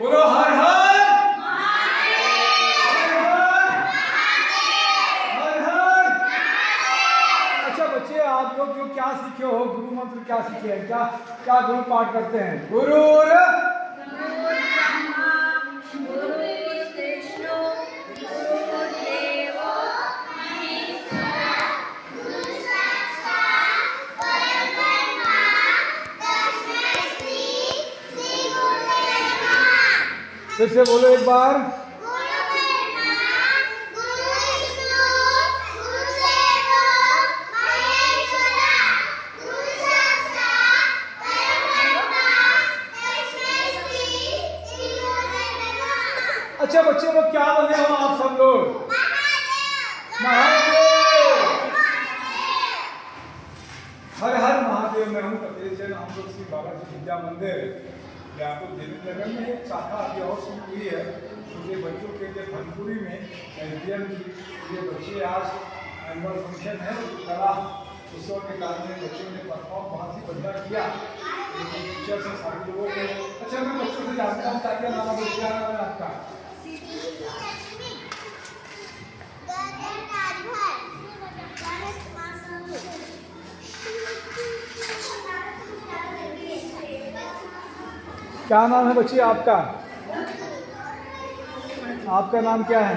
बोलो हर हर हर हर। अच्छा बच्चे, आप लोग जो क्या सीखे हो, गुरु मंत्र क्या सीखे हैं, क्या क्या गुरु पाठ करते हैं? गुरु फिर से बोलो एक बार। अच्छा बच्चे लोग क्या बने हो आप सब लोग? महादेव। हर हर महादेव। मैं हूँ कपिल जैन। हम लोग श्री बाबा जी विद्या मंदिर व्याकुल देवी नगर में एक शाखा अभी और शुरू हुई है छोटे बच्चों के लिए भनपुरी में। एसडीएम की ये बच्चे आज एनुअल फंक्शन है कला उत्सव के कारण बच्चों ने परफॉर्म बहुत ही बढ़िया किया। टीचर से सारे लोगों को। अच्छा मैं बच्चों से जानता हूँ क्या नाम है, क्या नाम है आपका? क्या नाम है बच्ची आपका? आपका नाम क्या है?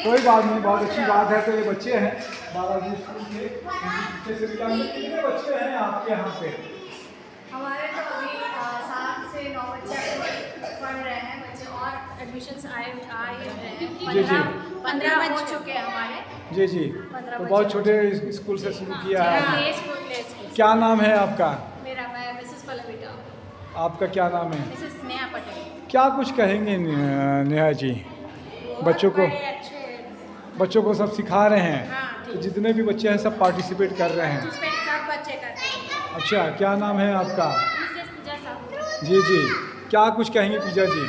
कोई बात नहीं, बहुत अच्छी बात है। तो ये बच्चे हैं बालाजी स्कूल के कितने बच्चे हैं आपके यहाँ पे? हमारे तो अभी 7 से 9 बच्चे पढ़ रहे हैं बच्चे, और एडमिशन्स आए हैं। 15 बच चुके हैं हमारे। जी जी, तो बहुत छोटे स्कूल से शुरू किया है। स्कूल। क्या नाम है आपका? मेरा मैं मिसेस पल्लवीटा। आपका क्या नाम है? मिसेस नेहा पटेल। क्या कुछ कहेंगे नेहा जी बच्चों को? बच्चों को सब सिखा रहे हैं। हाँ, तो जितने भी बच्चे हैं सब पार्टिसिपेट कर रहे हैं। सब बच्चे करते हैं। अच्छा, क्या नाम है आपका? मिसेस पूजा साहू। जी जी, क्या कुछ कहेंगे पूजा जी?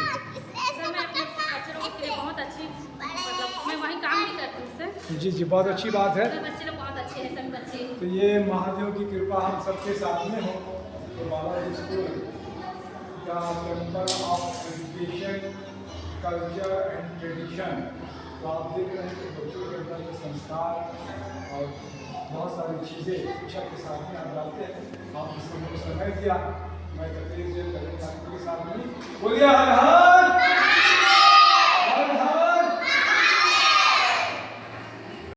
सर मैं अपने बच्चों के लिए बहुत अच्छी, मतलब मैं वहीं काम भी करती हूँ सर। जी जी, बहुत अच्छी बात है। बच्चे लोग बहुत अच्छे हैं सब बच्चे। तो ये महादेव की कृपा हम सबके साथ में हो। तो बालाजी स्कूल का temple of education culture and tradition. तो आप देख रहे हैं कि बच्चों के अंदर में संस्कार और बहुत सारी चीज़ें शिक्षा के साथ में आप डालते हैं। आप इसको समय दिया। मैं कपिल जैन के साथ में बोलिए हर हर